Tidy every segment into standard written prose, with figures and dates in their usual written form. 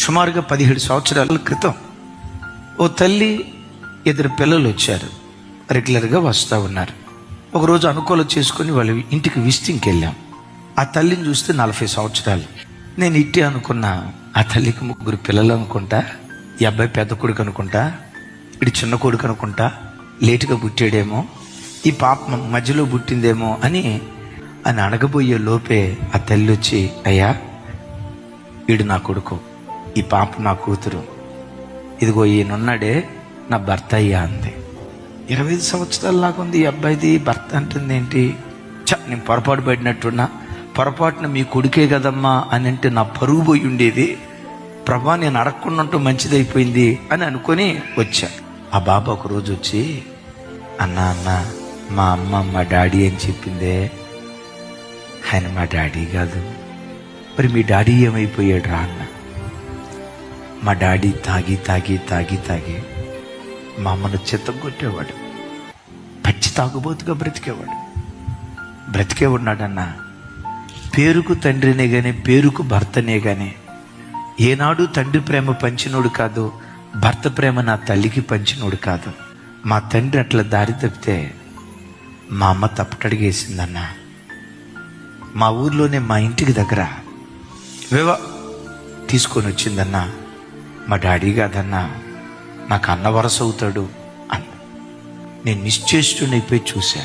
సుమారుగా 17 సంవత్సరాల క్రితం ఓ తల్లి, 2 పిల్లలు వచ్చారు. రెగ్యులర్గా వస్తూ ఉన్నారు. ఒకరోజు అనుకూలం చేసుకుని వాళ్ళ ఇంటికి విజిటింగ్కి వెళ్ళాం. ఆ తల్లిని చూస్తే 40 సంవత్సరాలు. నేను ఇట్టే అనుకున్నా, ఆ తల్లికి 3 పిల్లలు అనుకుంటా, ఈ అబ్బాయి పెద్ద కొడుకు అనుకుంటా, ఇటు చిన్న కొడుకు అనుకుంటా, లేటుగా పుట్టాడేమో, ఈ పాప మధ్యలో పుట్టిందేమో అని అడగబోయే లోపే ఆ తల్లి వచ్చి, అయ్యా వీడు నా కొడుకు, ఈ పాప నా కూతురు, ఇదిగో ఈయనున్నాడే నా భర్త అయ్యా అంది. 25 సంవత్సరాల లాగుంది ఈ అబ్బాయిది. భర్త అంటుంది ఏంటి? నేను పొరపాటు పడినట్టున్నా, పొరపాటున మీ కొడుకే కదమ్మా అని అంటే నా పరుగు పోయి ఉండేది. ప్రభా, నేను అడగకుండా మంచిదైపోయింది అని అనుకొని వచ్చా. ఆ బాబా ఒకరోజు వచ్చి, అన్న మా అమ్మ మా డాడీ అని చెప్పిందే. ఆయన మా డాడీ కాదు. మరి మీ డాడీ ఏమైపోయాడు రా అన్న. మా డాడీ తాగి తాగి తాగి తాగి మా అమ్మను చిత్తం కొట్టేవాడు. పచ్చి తాగుబోతుగా బ్రతికే ఉన్నాడన్నా. పేరుకు తండ్రినే గాని, పేరుకు భర్తనే గాని ఏనాడు తండ్రి ప్రేమ పంచినోడు కాదు, భర్త ప్రేమ నా తల్లికి పంచినోడు కాదు. మా తండ్రి అట్లా దారి తప్పితే మా అమ్మ తప్పటడిగేసిందన్నా. మా ఊర్లోనే మా ఇంటికి దగ్గర తీసుకొని వచ్చిందన్నా. మా డాడీ కాదన్నా, నాకు అన్న వరస అవుతాడు అన్న. నేను నిశ్చేష్టునైపోయి చూసా.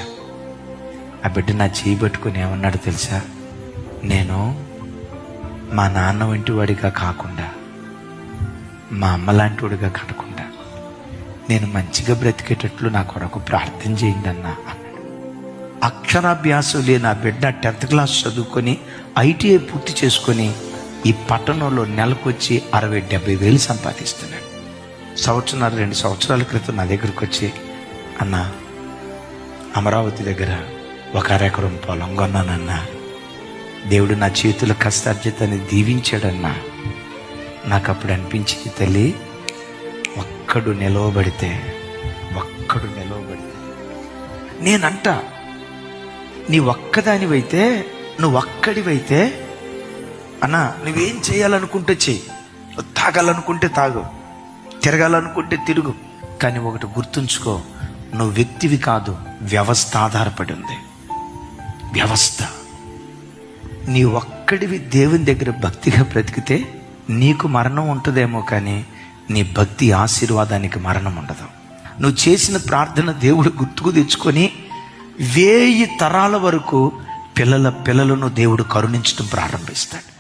ఆ బిడ్డ నా చేయి పట్టుకుని ఏమన్నాడు తెలుసా? నేను మా నాన్న వంటి వాడిగా కాకుండా, మా అమ్మ లాంటి వాడిగా కాకుండా నేను మంచిగా బ్రతికేటట్లు నా కొరకు ప్రార్థన చేయండి అన్నా అన్నాడు. అక్షరాభ్యాసం లేని ఆ బిడ్డ 10th క్లాస్ చదువుకొని ITI పూర్తి చేసుకొని ఈ పట్టణంలో నెలకొచ్చి 60-70 వేలు సంపాదిస్తున్నాడు. 1-2 సంవత్సరాల క్రితం నా దగ్గరకు వచ్చి, అన్న అమరావతి దగ్గర 1 ఎకరం పొలం కొన్నానన్నా, దేవుడు నా చేతుల కష్టార్జితాన్ని దీవించాడన్నా. నాకు అప్పుడు అనిపించింది, తల్లి ఒక్కడు నిలవబడితే నేనంట, నీ ఒక్కదానివైతే, నువ్వు ఒక్కడివైతే అన్నా, నువ్వేం చేయాలనుకుంటే చెయ్యి, తాగాలనుకుంటే తాగు, తిరగాలనుకుంటే తిరుగు, కానీ ఒకటి గుర్తుంచుకో, నువ్వు వ్యక్తివి కాదు, వ్యవస్థ ఆధారపడి ఉంది. వ్యవస్థ. నీ ఒక్కడివి దేవుని దగ్గర భక్తిగా బ్రతికితే నీకు మరణం ఉంటుందేమో, కానీ నీ భక్తి ఆశీర్వాదానికి మరణం ఉండదు. నువ్వు చేసిన ప్రార్థన దేవుడు గుర్తుకు తెచ్చుకొని 1000 తరాల వరకు పిల్లలను దేవుడు కరుణించడం ప్రారంభిస్తాడు.